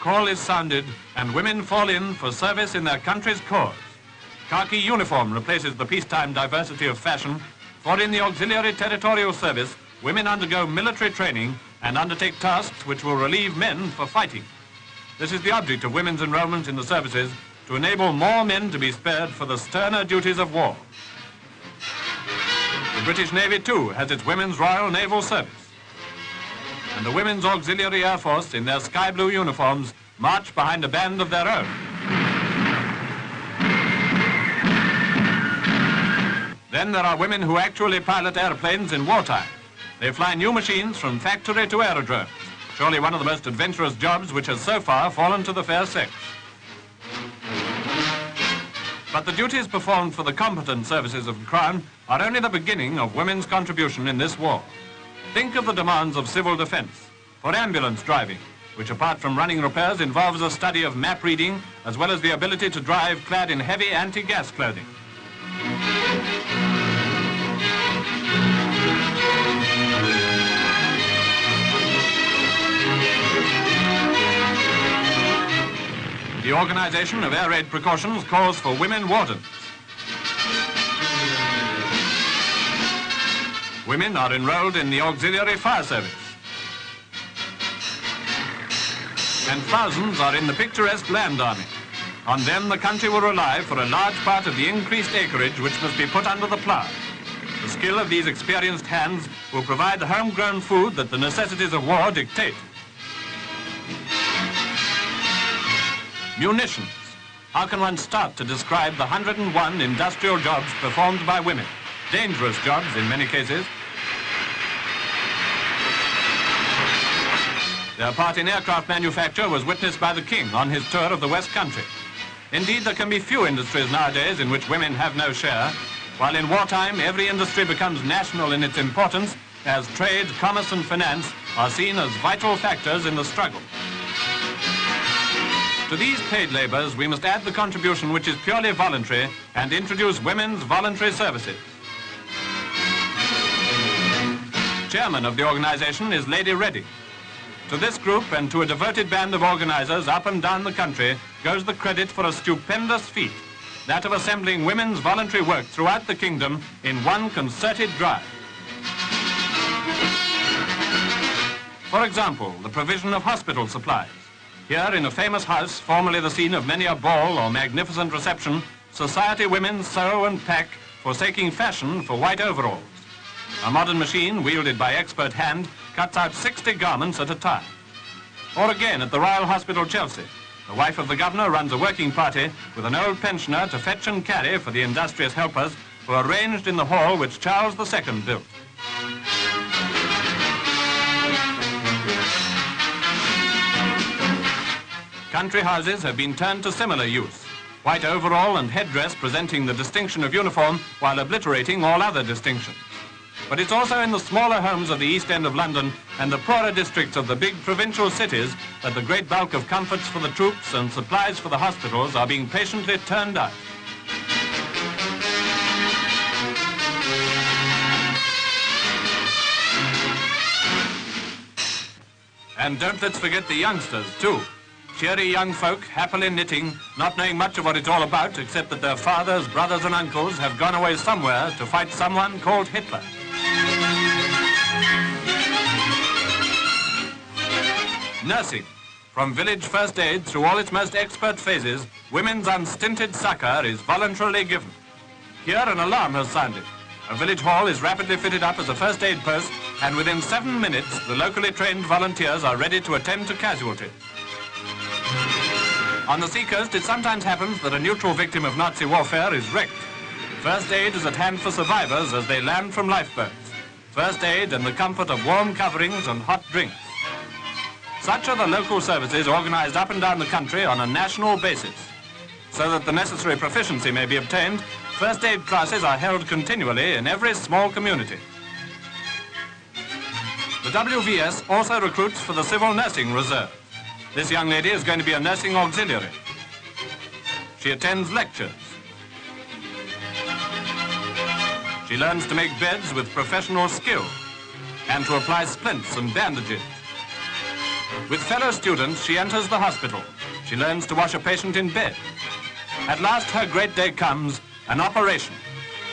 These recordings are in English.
call is sounded and women fall in for service in their country's cause. Khaki uniform replaces the peacetime diversity of fashion, for in the auxiliary territorial service, women undergo military training and undertake tasks which will relieve men for fighting. This is the object of women's enrollment in the services, to enable more men to be spared for the sterner duties of war. The British Navy, too, has its Women's Royal Naval Service. And the Women's Auxiliary Air Force, in their sky blue uniforms, march behind a band of their own. Then there are women who actually pilot airplanes in wartime. They fly new machines from factory to aerodrome, surely one of the most adventurous jobs which has so far fallen to the fair sex. But the duties performed for the competent services of the Crown are only the beginning of women's contribution in this war. Think of the demands of civil defense, for ambulance driving, which apart from running repairs involves a study of map reading as well as the ability to drive clad in heavy anti-gas clothing. The organization of air raid precautions calls for women wardens. Women are enrolled in the auxiliary fire service. And thousands are in the picturesque land army. On them the country will rely for a large part of the increased acreage which must be put under the plough. The skill of these experienced hands will provide the homegrown food that the necessities of war dictate. Munitions. How can one start to describe the 101 industrial jobs performed by women? Dangerous jobs in many cases. Their part in aircraft manufacture was witnessed by the King on his tour of the West Country. Indeed, there can be few industries nowadays in which women have no share, while in wartime every industry becomes national in its importance, as trade, commerce and finance are seen as vital factors in the struggle. To these paid labours, we must add the contribution which is purely voluntary and introduce women's voluntary services. Chairman of the organisation is Lady Ready. To this group and to a devoted band of organisers up and down the country goes the credit for a stupendous feat, that of assembling women's voluntary work throughout the kingdom in one concerted drive. For example, the provision of hospital supplies. Here, in a famous house, formerly the scene of many a ball or magnificent reception, society women sew and pack, forsaking fashion for white overalls. A modern machine, wielded by expert hand, cuts out 60 garments at a time. Or again, at the Royal Hospital, Chelsea, the wife of the governor runs a working party with an old pensioner to fetch and carry for the industrious helpers who are ranged in the hall which Charles II built. Country houses have been turned to similar use, white overall and headdress presenting the distinction of uniform while obliterating all other distinctions. But it's also in the smaller homes of the East End of London and the poorer districts of the big provincial cities that the great bulk of comforts for the troops and supplies for the hospitals are being patiently turned out. And don't let's forget the youngsters, too. Cheery young folk, happily knitting, not knowing much of what it's all about, except that their fathers, brothers and uncles have gone away somewhere to fight someone called Hitler. Nursing. From village first aid through all its most expert phases, women's unstinted succour is voluntarily given. Here an alarm has sounded. A village hall is rapidly fitted up as a first aid post, and within 7 minutes, the locally trained volunteers are ready to attend to casualties. On the seacoast, it sometimes happens that a neutral victim of Nazi warfare is wrecked. First aid is at hand for survivors as they land from lifeboats. First aid and the comfort of warm coverings and hot drinks. Such are the local services organized up and down the country on a national basis. So that the necessary proficiency may be obtained, first aid classes are held continually in every small community. The WVS also recruits for the Civil Nursing Reserve. This young lady is going to be a nursing auxiliary. She attends lectures. She learns to make beds with professional skill and to apply splints and bandages. With fellow students, she enters the hospital. She learns to wash a patient in bed. At last, her great day comes, an operation.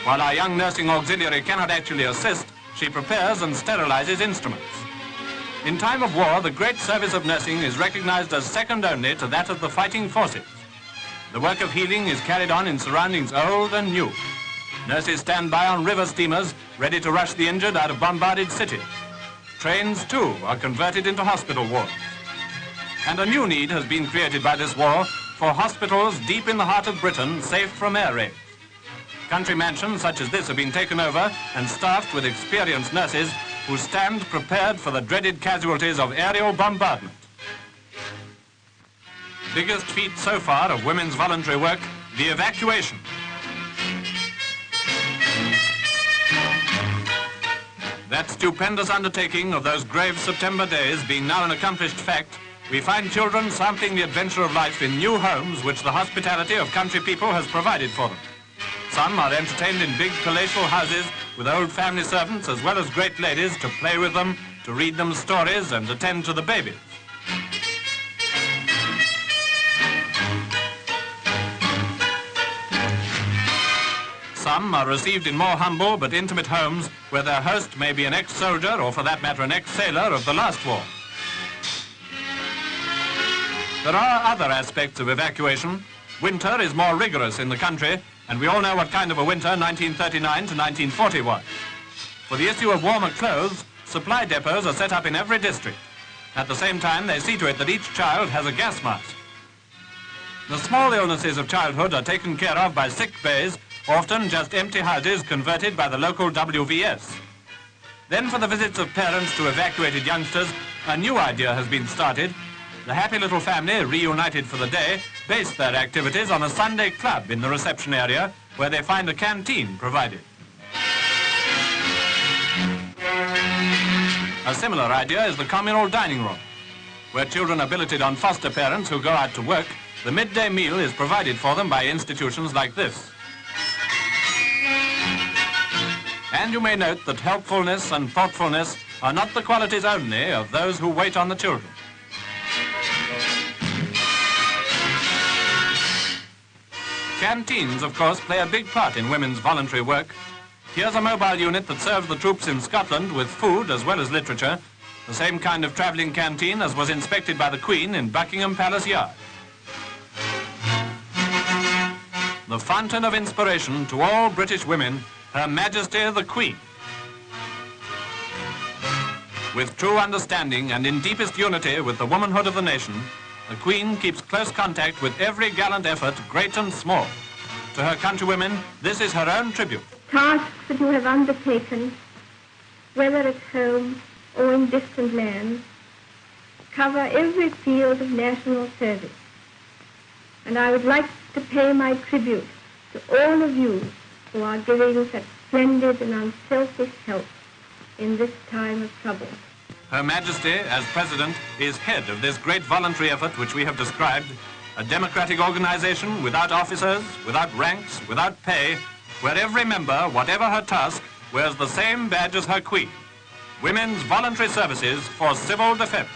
While our young nursing auxiliary cannot actually assist, she prepares and sterilizes instruments. In time of war, the great service of nursing is recognized as second only to that of the fighting forces. The work of healing is carried on in surroundings old and new. Nurses stand by on river steamers, ready to rush the injured out of bombarded cities. Trains, too, are converted into hospital wards. And a new need has been created by this war for hospitals deep in the heart of Britain, safe from air raids. Country mansions such as this have been taken over and staffed with experienced nurses who stand prepared for the dreaded casualties of aerial bombardment. Biggest feat so far of women's voluntary work, the evacuation. That stupendous undertaking of those grave September days being now an accomplished fact, we find children sampling the adventure of life in new homes which the hospitality of country people has provided for them. Some are entertained in big palatial houses with old family servants as well as great ladies to play with them, to read them stories and attend to the babies. Some are received in more humble but intimate homes where their host may be an ex-soldier or for that matter an ex-sailor of the last war. There are other aspects of evacuation. Winter is more rigorous in the country, and we all know what kind of a winter 1939 to 1940 was. For the issue of warmer clothes, supply depots are set up in every district. At the same time, they see to it that each child has a gas mask. The small illnesses of childhood are taken care of by sick bays, often just empty houses converted by the local WVS. Then for the visits of parents to evacuated youngsters, a new idea has been started. The happy little family, reunited for the day, base their activities on a Sunday club in the reception area where they find a canteen provided. A similar idea is the communal dining room. Where children are billeted on foster parents who go out to work, the midday meal is provided for them by institutions like this. And you may note that helpfulness and thoughtfulness are not the qualities only of those who wait on the children. Canteens, of course, play a big part in women's voluntary work. Here's a mobile unit that serves the troops in Scotland with food as well as literature, the same kind of travelling canteen as was inspected by the Queen in Buckingham Palace yard. The fountain of inspiration to all British women, Her Majesty the Queen. With true understanding and in deepest unity with the womanhood of the nation, the Queen keeps close contact with every gallant effort, great and small. To her countrywomen, this is her own tribute. Tasks that you have undertaken, whether at home or in distant lands, cover every field of national service. And I would like to pay my tribute to all of you who are giving such splendid and unselfish help in this time of trouble. Her Majesty, as President, is head of this great voluntary effort which we have described, a democratic organization without officers, without ranks, without pay, where every member, whatever her task, wears the same badge as her Queen. Women's Voluntary Services for Civil Defense.